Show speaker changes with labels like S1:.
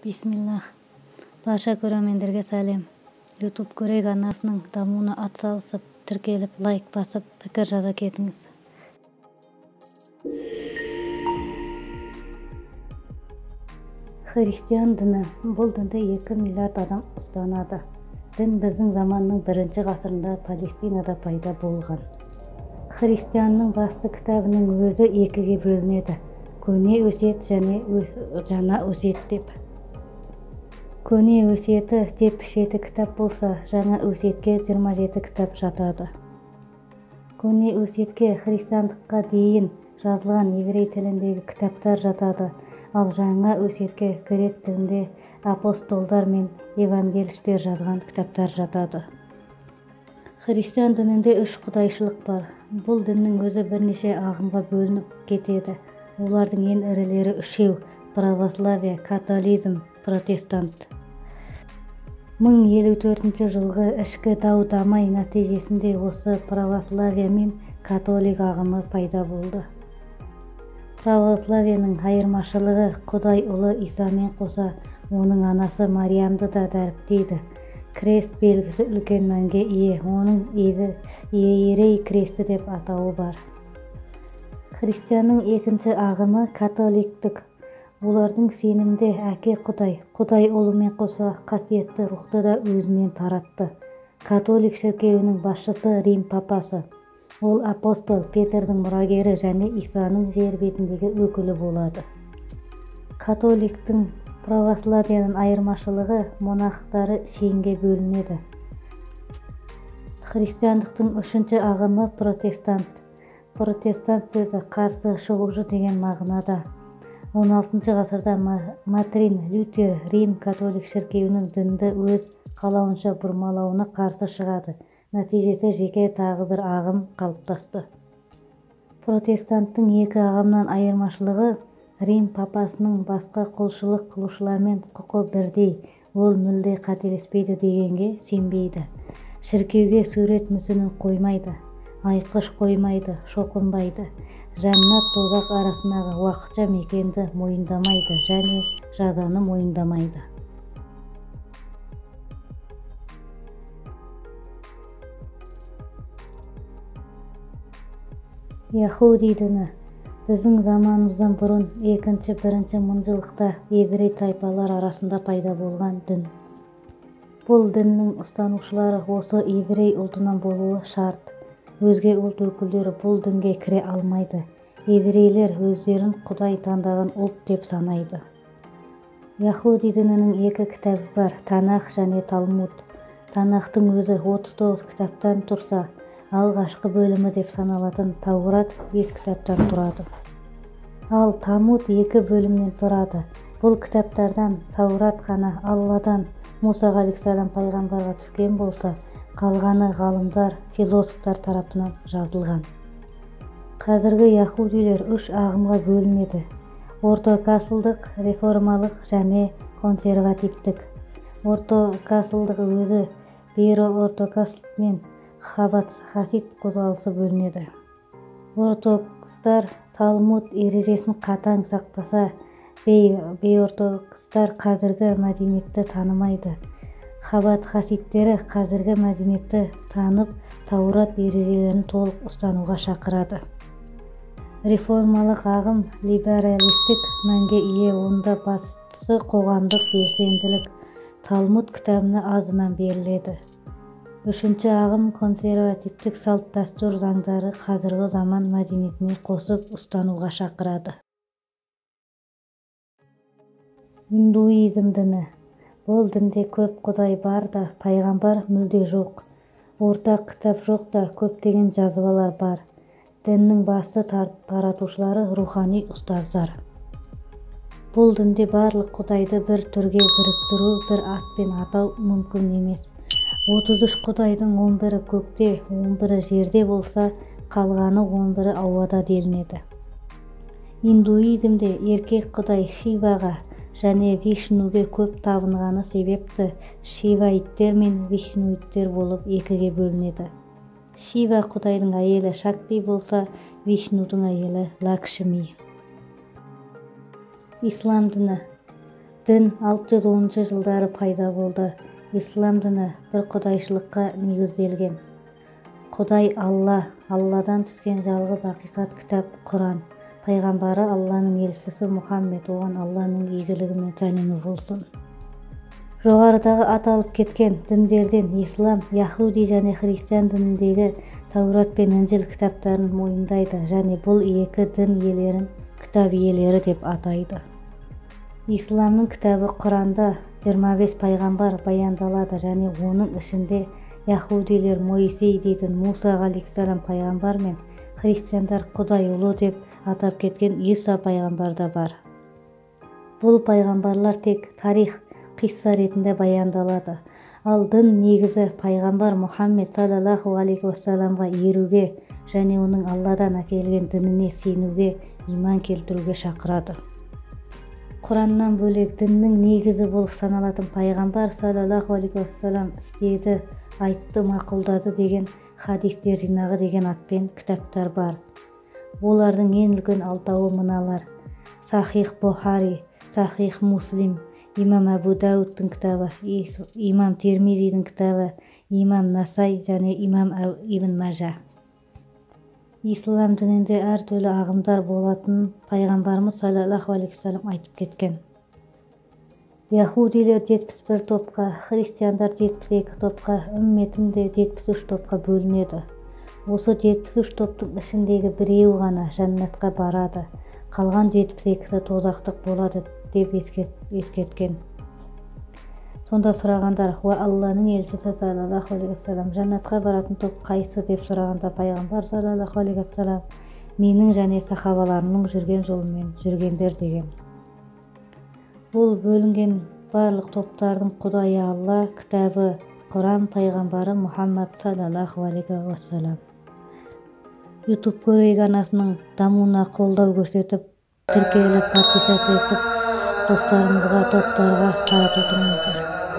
S1: Бисмиллах. Барша көрермендерге сәлем. YouTube көрек арнасының дамуына атсалысып, тіркеліп, лайк басып, пікір жаза кетіңіз. Христиан діні. Бұл дінді 2 миллиард адам ұстанады. Дін біздің заманның 1 ғасырында Палестинада пайда болған. Христианның басты кітабының өзі 2-ге бөлінеді. Көне өсиет және жаңа өсиет деп. Көне өсиеті деп 7 кітап болса, жаңа өсиетке 27 кітап жатады. Көне өсиетке христиандыққа дейін жазылған еврей тіліндегі кітаптар жатады, ал жаңа өсиетке грек тілінде апостолдар мен евангелиштер жазған кітаптар жатады. Христиан дінінде 3 құдайшылық бар. Бұл діннің өзі бірнеше ағымға бөлініп кетеді. Олардың ең ірілері 3: православие, католизм, протестант. 1054 жылғы ішкі дау-дамай нәтижесінде осы православие мен католик ағымы пайда болды. Православиенің айырмашылығы Құдай ұлы Исамен қоса оның анасы Мариямды да дәріптейді. Крест белгісі үлкен мәнге ие, оның иерей кресті деп атауы бар. Христианның екінші ағымы католиктік. Олардың сенімде әке Құдай ұлымен қоса қасиетті рухты да өзінен таратты. Католик шіркеуінің басшысы Рим папасы. Ол апостол Петрдің мұрагері және Исаның жер бетіндегі өкілі болады. Католиктің православиенің айырмашылығы монахтары шенге бөлінеді. Христиандықтың 3-ші ағымы протестант. Протестант сөзі қарсы шығушы деген мағынада. 16 ғасырда Мартин Лютер Рим католик шіркеуінің дінді өз қалауынша бұрмалауына қарсы шығады. Нәтижесі жеке тағы бір ағым қалыптасты. Протестанттың 2 ағымнан айырмашылығы Рим папасының басқа құлшылық қылушылармен құқы бірдей, ол мүлде қателеспейді дегенге сенбейді. Шіркеуге сурет мүсінін қоймайды, айқыш қоймайды, шоқынбайды. Жәннат тозақ арасындағы уақытша мекенді мойындамайды және жазаны мойындамайды. Яхуди діні. Біздің заманымыздан бұрын 2-1 мыңжылдықта еврей тайпалар арасында пайда болған дін. Бұл діннің ұстанушылары осы еврей ұлтынан болуы шарт. Өзге ұлт өкілдері бұл дінге кіре алмайды. Еврейлер өздерін Құдай таңдаған ұлт деп санайды. Яхуди дінінің 2 кітабы бар, Танах және Талмуд. Танахтың өзі 39 кітаптан тұрса, алғашқы бөлімі деп саналатын Таурат 5 кітаптан тұрады. Ал Талмуд 2 бөлімнен тұрады. Бұл кітаптардан Таурат қана Алладан Мұса алейхиссалам пайғамбарға түскен болса, қалғаны ғалымдар, философтар тарапынан жазылған. Қазіргі яхудилер 3 ағымға бөлінеді. Ортокасылдық, реформалық және консервативтік. Ортокасылдық өзі бейро-ортокасыл мен хасид қозғалысы бөлінеді. Ортокстар Талмуд ережесін қатаң сақтаса, бейортокстар қазіргі мәдениетті танымайды. Хасидтері қазіргі мәдениетті танып, Таурат ережелерін толық ұстануға шақырады. Реформалық ағым либералистік мәнге ие, онда бастысы қоғамдық белсенділік. Талмуд кітабына аз мән беріледі. 3-ші ағым консервативтік салт-дәстүр заңдары қазіргі заман мәдениетіне қосып ұстануға шақырады. Индуизм діні. Бұл дінде көп құдай бар да, пайғамбар мүлде жоқ. Ортақ кітап жоқ да, көптеген жазбалар бар. Діннің басты таратушылары рухани ұстаздар. Бұл дінде барлық құдайды бір түрге біріктіру, бір атпен атау мүмкін емес. 33 құдайдың 11-і көкте, 11-і жерде болса, қалғаны 11-і ауада делінеді. Индуизмде еркек құдай Шиваға және Вишнуге көп табынғаны себепті шиваиттер мен вишнуиттер болып 2-ге бөлінеді. Шива құдайдың әйелі Шакти болса, Вишнудың әйелі Лакшми. Ислам діні. Дін 610 жылдары пайда болды. Ислам діні бір құдайшылыққа негізделген. Құдай Алла, Алладан түскен жалғыз ақиқат кітап Құран. Пайғамбары Алланың елшісі Мұхаммед, оған Алланың игілігі мен сәлемі болсын. Жоғарыдағы аталып кеткен діндерден ислам, яһуди және христиан дініндегі Таурат пен Інжіл кітаптарын мойындайды және бұл екі дін иелерін кітап иелері деп атайды. Исламның кітабы Құранда 25 пайғамбар баяндалады және оның ішінде яһудилер Моисей дейтін Муса алейхиссалам пайғамбар мен христиандар Құдай ұлы деп атап кеткен Иса пайғамбар да бар. Бұл пайғамбарлар тек тарих, қисса ретінде баяндалады. Ал дін негізі пайғамбар Мұхаммед саллаллаху алейхи уассаламға еруге және оның Алладан әкелген дініне сенуге, иман келтіруге шақырады. Құраннан бөлек діннің негізі болып саналатын пайғамбар саллаллаху алейхи уассалам істеді, айтты, мақұлдады деген хадистер жинағы деген атпен кітаптар бар. Олардың ең үлкен алтауы мыналар: Сахих Бухари, Сахих Муслим, Имам Абу Дауудтың кітабы, Имам Термизидің кітабы, Имам Насай және Имам Ибн Мажа. Ислам дінінде әртүрлі ағымдар болатынын пайғамбарымыз саллаллаху алейхи вассалам айтып кеткен. Яһудилер 71 топқа, христиандар 72 топқа, үмметім де 73 топқа бөлінеді. Осы 73 топтың ішіндегі біреу ғана жәннатқа барады, қалған 72-сі тозақтық болады деп ескерткен. Сонда сұрағандар: Алланың елшісі саллаллаху алейхи вассалам, жәннатқа баратын топ қайсы деп сұрағанда пайғамбар саллаллаху алейхи вассалам: менің және сахабаларымның жүрген жолымен жүргендер деген. Бұл бөлінген барлық топтардың Құдайы Алла, кітабы Құран, пайғамбары Мұхаммад саллаллаху алейхи вассалам. YouTube көрейік арнасының дамуына қолдау көрсетіп, тіркеліп, подписать етіп, достарыңызға, топтарға таратып тұрыңыздар.